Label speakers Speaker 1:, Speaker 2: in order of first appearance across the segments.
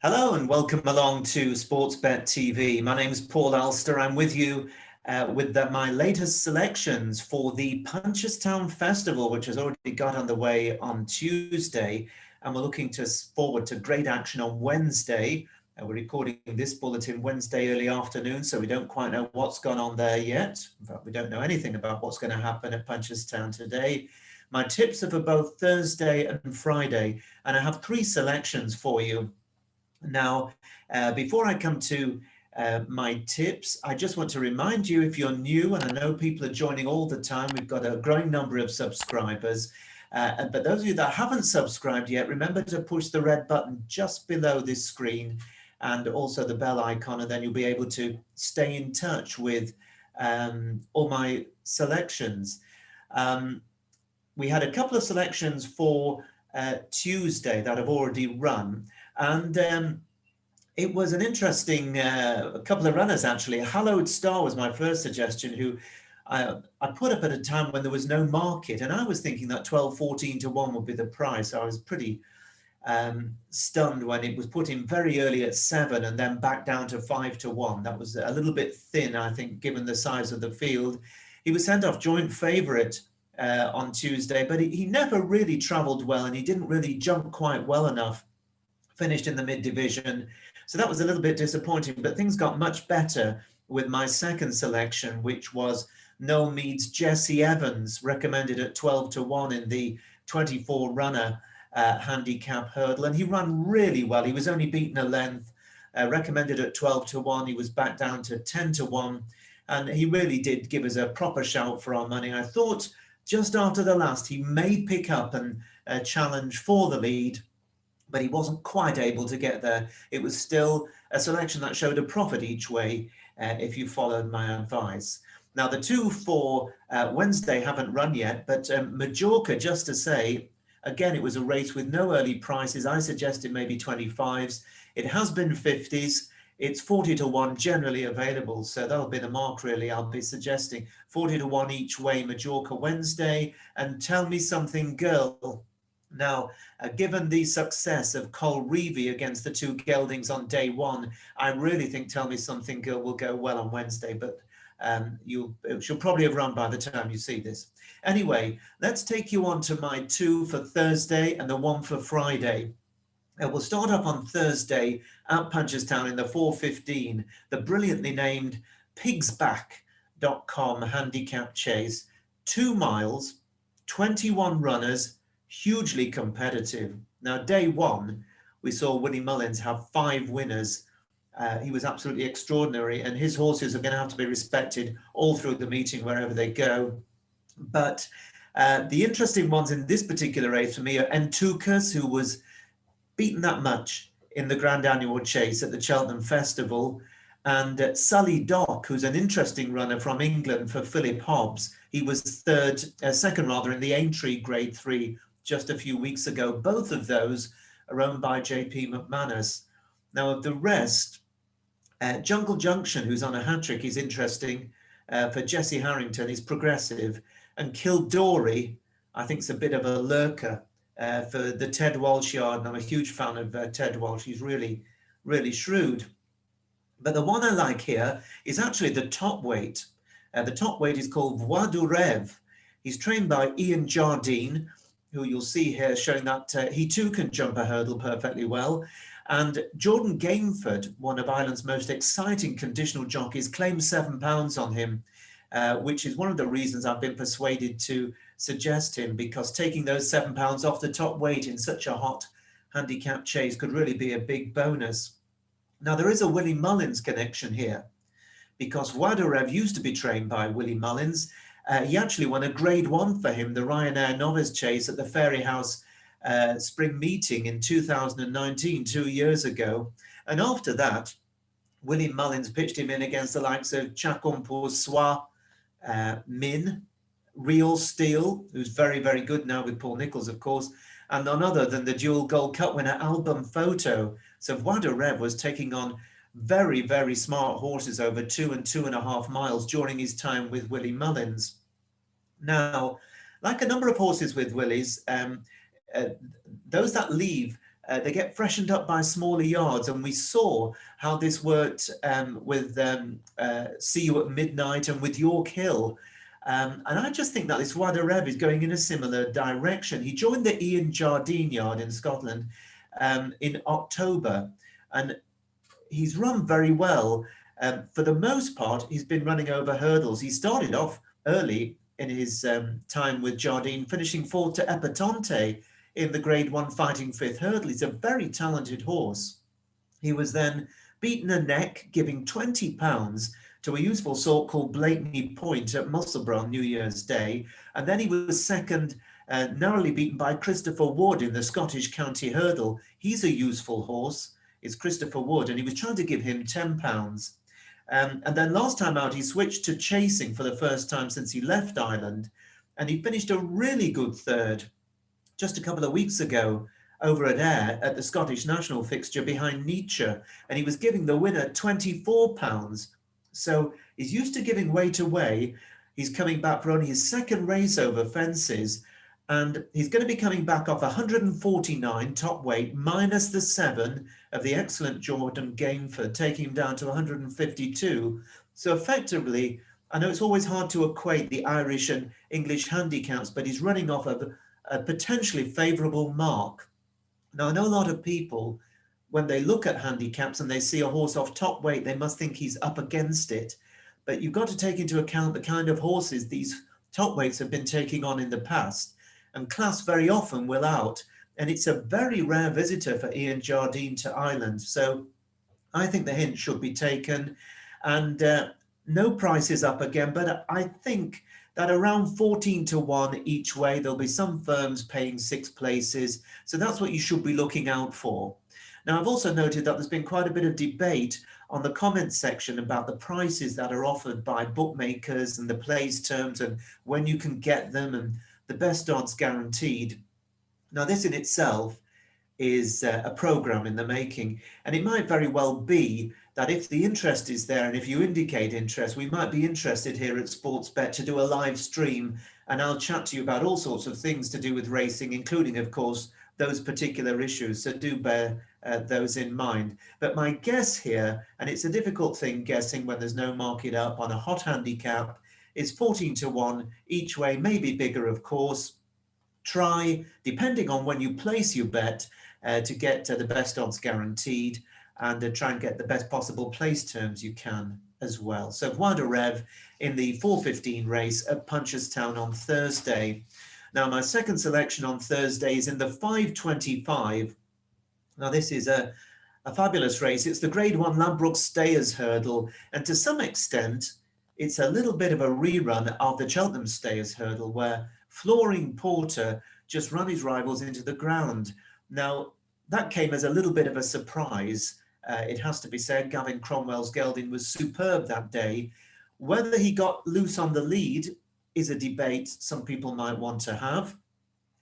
Speaker 1: Hello and welcome along to Sportsbet TV. My name is Paul Alster. I'm with you with my latest selections for the Punchestown Festival, which has already got underway on Tuesday. And we're looking forward to great action on Wednesday. We're recording this bulletin Wednesday early afternoon, so we don't quite know what's gone on there yet. In fact, we don't know anything about what's going to happen at Punchestown today. My tips are for both Thursday and Friday, and I have three selections for you. Now, before I come to my tips, I just want to remind you, if you're new, and I know people are joining all the time, we've got a growing number of subscribers, but those of you that haven't subscribed yet, remember to push the red button just below this screen and also the bell icon, and then you'll be able to stay in touch with all my selections. We had a couple of selections for Tuesday that have already run, and it was an interesting a couple of runners actually. Hallowed Star was my first suggestion, who I put up at a time when there was no market, and I was thinking that 12-14 to 1 would be the price. I was pretty stunned when it was put in very early at 7 and then back down to 5 to 1. That was a little bit thin, I think, given the size of the field. He was sent off joint favourite on Tuesday, but he never really travelled well, and he didn't really jump quite well enough. Finished in the mid-division, so that was a little bit disappointing, but things got much better with my second selection, which was Noel Mead's Jesse Evans, recommended at 12 to 1 in the 24 runner handicap hurdle, and he ran really well. He was only beaten a length, recommended at 12 to 1. He was back down to 10 to 1, and he really did give us a proper shout for our money. I thought just after the last he may pick up and challenge for the lead, but he wasn't quite able to get there. It was still a selection that showed a profit each way if you followed my advice. Now, the two for Wednesday haven't run yet, but Majorca, just to say, again, it was a race with no early prices. I suggested maybe 25s. It has been 50s. It's 40 to 1 generally available, so that'll be the mark, really. I'll be suggesting 40 to 1 each way, Majorca Wednesday, and Tell Me Something Girl. Now, given the success of REVE against the two geldings on day one, I really think Tell Me Something Girl will go well on Wednesday, but she'll probably have run by the time you see this. Anyway, let's take you on to my two for Thursday and the one for Friday. We'll start off on Thursday at Punchestown in the 4:15, the brilliantly named pigsback.com handicap chase. 2 miles, 21 runners, hugely competitive. Now, day one, we saw Willie Mullins have 5 winners. He was absolutely extraordinary, and his horses are going to have to be respected all through the meeting wherever they go. But the interesting ones in this particular race for me are Entukas, who was beaten that much in the Grand Annual Chase at the Cheltenham Festival, and Sully Dock, who's an interesting runner from England for Philip Hobbs. He was second in the Aintree Grade 3 just a few weeks ago. Both of those are owned by JP McManus. Now, of the rest, Jungle Junction, who's on a hat-trick, is interesting for Jesse Harrington. He's progressive. And Kildorey, I think, is a bit of a lurker for the Ted Walsh yard. And I'm a huge fan of Ted Walsh. He's really, really shrewd. But the one I like here is actually the top weight. The top weight is called REVE. He's trained by Ian Jardine, who you'll see here showing that he too can jump a hurdle perfectly well. And Jordan Gainford, one of Ireland's most exciting conditional jockeys, claims £7 on him, which is one of the reasons I've been persuaded to suggest him, because taking those £7 off the top weight in such a hot handicap chase could really be a big bonus. Now, there is a Willie Mullins connection here, because REVE used to be trained by Willie Mullins. He actually won a Grade 1 for him, the Ryanair Novice Chase at the Fairyhouse Spring Meeting in 2019, 2 years ago. And after that, Willie Mullins pitched him in against the likes of Chakompo Soa, Min, Real Steel, who's very, very good now with Paul Nicholls, of course, and none other than the dual Gold Cup winner, Album Photo. So REVE was taking on very, very smart horses over 2 and 2.5 miles during his time with Willie Mullins. Now, like a number of horses with Willie's, those that leave They get freshened up by smaller yards, and we saw how this worked with Seeyouatmidnight and with Yorkhill. And I just think that this REVE is going in a similar direction. He joined the Ian Jardine yard in Scotland in October, and he's run very well. For the most part, he's been running over hurdles. He started off early in his time with Jardine, finishing fourth to Epatante in the Grade 1 Fighting Fifth Hurdle. He's a very talented horse. He was then beaten a neck, giving £20 to a useful sort called Blakeney Point at Musselburgh on New Year's Day. And then he was second, narrowly beaten by Christopher Wood in the Scottish County Hurdle. He's a useful horse, is Christopher Wood, and he was trying to give him £10. And then last time out, he switched to chasing for the first time since he left Ireland. And he finished a really good third just a couple of weeks ago over at Ayr at the Scottish National fixture behind Nietzsche. And he was giving the winner £24. So he's used to giving weight away. He's coming back for only his second race over fences. And he's going to be coming back off 149 top weight, minus the 7 of the excellent Jordan Gameford, taking him down to 152. So effectively, I know it's always hard to equate the Irish and English handicaps, but he's running off of a potentially favourable mark. Now, I know a lot of people, when they look at handicaps and they see a horse off top weight, they must think he's up against it. But you've got to take into account the kind of horses these top weights have been taking on in the past. And class very often will out. And it's a very rare visitor for Ian Jardine to Ireland. So I think the hint should be taken. And no price is up again, but I think that around 14 to 1 each way, there'll be some firms paying 6 places. So that's what you should be looking out for. Now, I've also noted that there's been quite a bit of debate on the comments section about the prices that are offered by bookmakers and the plays terms and when you can get them and the best odds guaranteed. Now, this in itself is a program in the making, and it might very well be that if the interest is there and if you indicate interest, we might be interested here at Sportsbet to do a live stream, and I'll chat to you about all sorts of things to do with racing, including, of course, those particular issues. So do bear those in mind. But my guess here, and it's a difficult thing guessing when there's no market up on a hot handicap, is 14 to 1 each way, maybe bigger, of course. Try, depending on when you place your bet, to get the best odds guaranteed, and try and get the best possible place terms you can as well. So REVE in the 4:15 race at Punchestown on Thursday. Now, my second selection on Thursday is in the 5:25. Now, this is a fabulous race. It's the Grade 1 Ladbrokes Stayers Hurdle, and to some extent, it's a little bit of a rerun of the Cheltenham Stayers Hurdle, where Flooring Porter just ran his rivals into the ground. Now, that came as a little bit of a surprise. It has to be said, Gavin Cromwell's gelding was superb that day. Whether he got loose on the lead is a debate some people might want to have.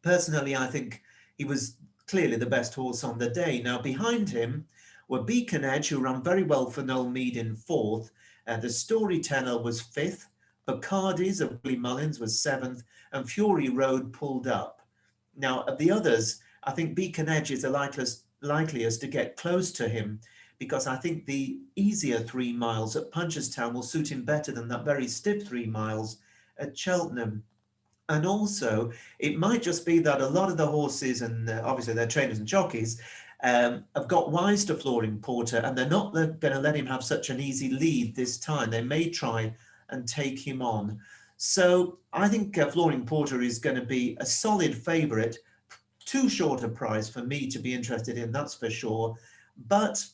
Speaker 1: Personally, I think he was clearly the best horse on the day. Now, behind him were Beacon Edge, who ran very well for Noel Mead in 4th. The Storyteller was 5th. Bacardi's of Willie Mullins was 7th. And Fury Road pulled up. Now, of the others, I think Beacon Edge is the likeliest to get close to him, because I think the easier 3 miles at Punchestown will suit him better than that very stiff 3 miles at Cheltenham. And also, it might just be that a lot of the horses, and obviously their trainers and jockeys, have got wise to Flooring Porter, and they're not going to let him have such an easy lead this time. They may try and take him on. So I think Flooring Porter is going to be a solid favourite. Too short a price for me to be interested in, that's for sure. But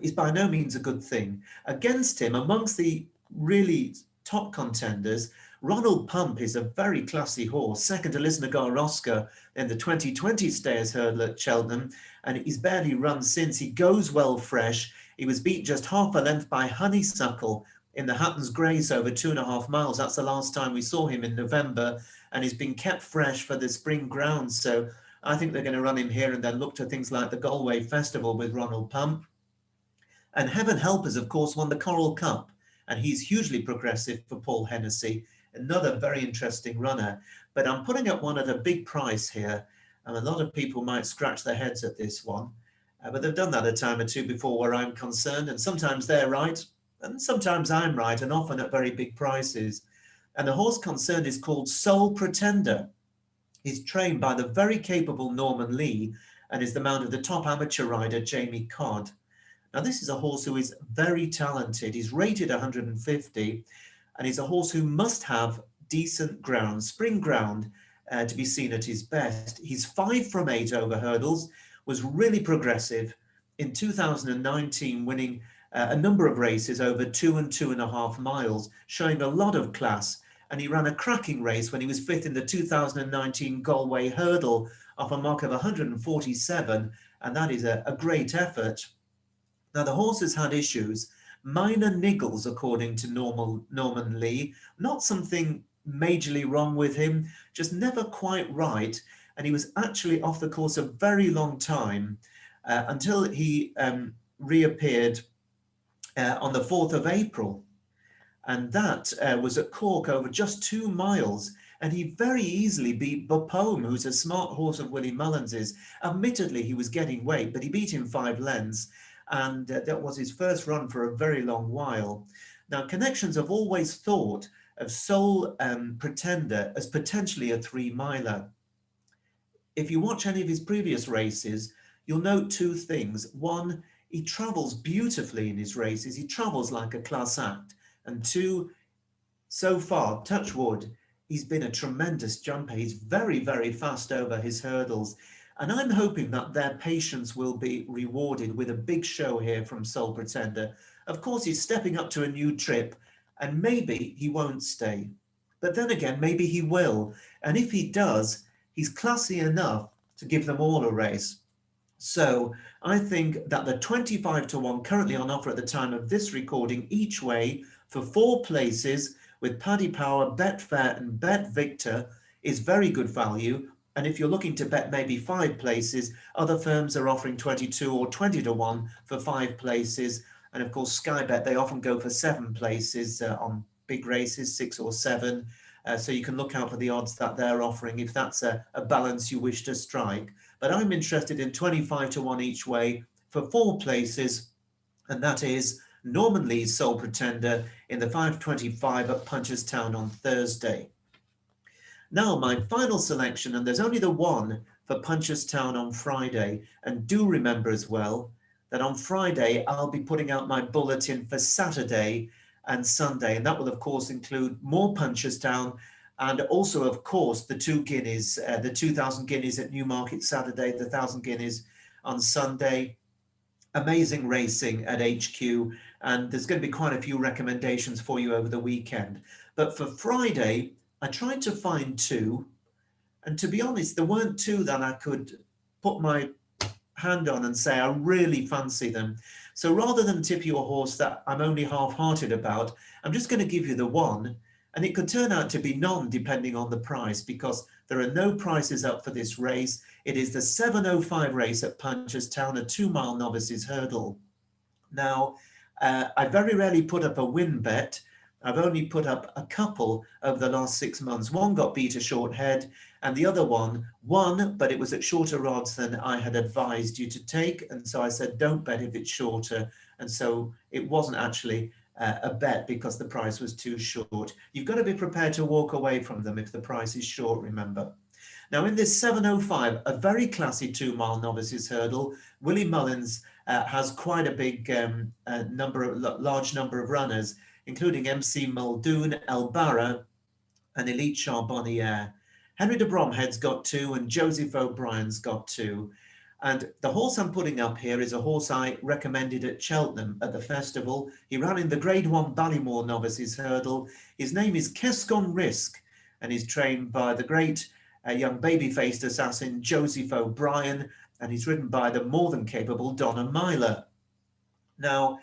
Speaker 1: is by no means a good thing. Against him, amongst the really top contenders, Ronald Pump is a very classy horse, second to Lisnagar Oscar in the 2020 Stayers Hurdle at Cheltenham, and he's barely run since. He goes well fresh. He was beat just half a length by Honeysuckle in the Hatton's Grace over 2.5 miles. That's the last time we saw him in November, and he's been kept fresh for the spring grounds. So I think they're going to run him here and then look to things like the Galway Festival with Ronald Pump. And Heaven Help Us, of course, won the Coral Cup, and he's hugely progressive for Paul Hennessy, another very interesting runner. But I'm putting up one at a big price here, And a lot of people might scratch their heads at this one, but they've done that a time or two before where I'm concerned, and sometimes they're right, and sometimes I'm right, and often at very big prices. And the horse concerned is called Soul Pretender. He's trained by the very capable Norman Lee and is the mount of the top amateur rider, Jamie Codd. Now, this is a horse who is very talented. He's rated 150, and he's a horse who must have decent ground, spring ground, to be seen at his best. He's 5 from 8 over hurdles, was really progressive in 2019, winning a number of races over 2 and 2.5 miles, showing a lot of class. And he ran a cracking race when he was 5th in the 2019 Galway hurdle off a mark of 147, and that is a great effort. Now, the horse has had issues, minor niggles, according to Norman Lee, not something majorly wrong with him, just never quite right. And he was actually off the course a very long time until he reappeared on the 4th of April. And that was at Cork over just 2 miles. And he very easily beat Bapome, who's a smart horse of Willie Mullins's. Admittedly, he was getting weight, but he beat him 5 lengths. And that was his first run for a very long while. Now, connections have always thought of Soul Pretender as potentially a 3-miler. If you watch any of his previous races, you'll note 2 things. One, he travels beautifully in his races. He travels like a class act. And 2, so far, touch wood, he's been a tremendous jumper. He's very, very fast over his hurdles. And I'm hoping that their patience will be rewarded with a big show here from Soul Pretender. Of course, he's stepping up to a new trip, and maybe he won't stay. But then again, maybe he will. And if he does, he's classy enough to give them all a race. So I think that the 25 to 1 currently on offer at the time of this recording each way for 4 places with Paddy Power, Betfair and Bet Victor is very good value. And if you're looking to bet maybe 5 places, other firms are offering 22 or 20 to 1 for 5 places. And of course, Sky Bet, they often go for 7 places on big races, 6 or 7. So you can look out for the odds that they're offering if that's a balance you wish to strike. But I'm interested in 25 to 1 each way for 4 places, and that is Norman Lee's Soul Pretender in the 5:25 at Punchestown on Thursday. Now, my final selection, and there's only the one for Punchestown on Friday. And do remember as well that on Friday, I'll be putting out my bulletin for Saturday and Sunday. And that will, of course, include more Punchestown and also, of course, the 2 guineas, the 2,000 guineas at Newmarket Saturday, the 1,000 guineas on Sunday. Amazing racing at HQ. And there's going to be quite a few recommendations for you over the weekend. But for Friday, I tried to find 2, and to be honest, there weren't 2 that I could put my hand on and say I really fancy them. So rather than tip you a horse that I'm only half-hearted about, I'm just going to give you the one, and it could turn out to be none depending on the price, because there are no prices up for this race. It is the 7:05 race at Punchestown, a 2-mile novices hurdle. Now, I very rarely put up a win bet. I've only put up a couple over the last 6 months. One got beat a short head, and the other one won, but it was at shorter odds than I had advised you to take. And so I said, don't bet if it's shorter. And so it wasn't actually a bet because the price was too short. You've got to be prepared to walk away from them if the price is short, remember. Now, in this 7:05, a very classy 2-mile novices hurdle, Willie Mullins has quite a big large number of runners, including MC Muldoon, El Barra, and Elite Charbonniere. Henry de Bromhead's got 2, and Joseph O'Brien's got 2. And the horse I'm putting up here is a horse I recommended at Cheltenham at the festival. He ran in the Grade 1 Ballymore Novices Hurdle. His name is KESKONRISK, and he's trained by the great young baby-faced assassin Joseph O'Brien, and he's ridden by the more than capable Donna Myler. Now,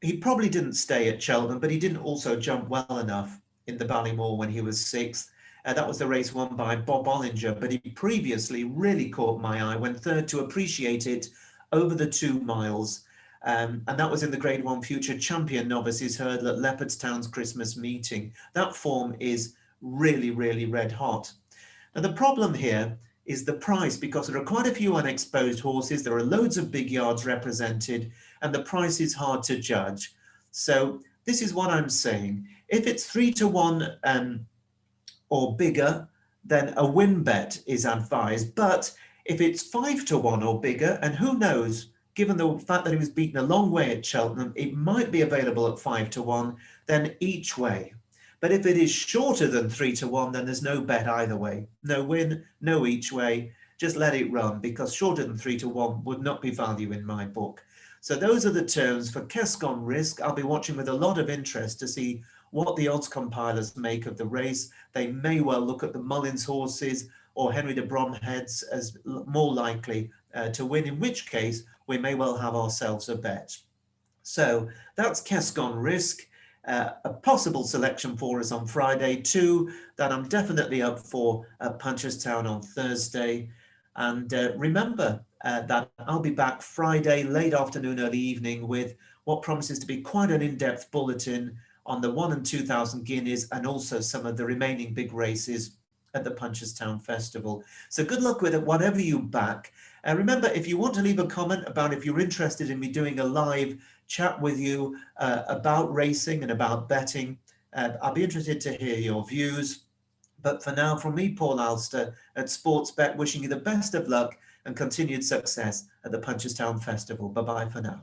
Speaker 1: he probably didn't stay at Cheltenham, but he didn't also jump well enough in the Ballymore when he was 6th. That was the race won by Bob Ollinger, but he previously really caught my eye when 3rd to Appreciate It over the 2 miles. And that was in the Grade 1 Future Champion Novices Hurdle at Leopardstown's Christmas meeting. That form is really, really red hot. Now, the problem here is the price, because there are quite a few unexposed horses. There are loads of big yards represented, and the price is hard to judge. So this is what I'm saying. If it's 3-1 or bigger, then a win bet is advised. But if it's 5-1 or bigger, and who knows, given the fact that he was beaten a long way at Cheltenham, it might be available at 5-1, then each way. But if it is shorter than 3-1, then there's no bet either way. No win, no each way. Just let it run, because shorter than 3-1 would not be value in my book. So those are the terms for KESKONRISK. I'll be watching with a lot of interest to see what the odds compilers make of the race. They may well look at the Mullins horses or Henry de Bromheads as more likely to win, in which case we may well have ourselves a bet. So that's KESKONRISK. A possible selection for us on Friday, 2 that I'm definitely up for at Punchestown on Thursday. And remember that I'll be back Friday, late afternoon, early evening, with what promises to be quite an in-depth bulletin on the 1 and 2,000 guineas and also some of the remaining big races at the Punchestown Festival. So good luck with it, whatever you back. Remember, if you want to leave a comment about if you're interested in me doing a live chat with you about racing and about betting, I'll be interested to hear your views. But for now, from me, Paul Alster at Sportsbet, wishing you the best of luck and continued success at the Punchestown Festival. Bye-bye for now.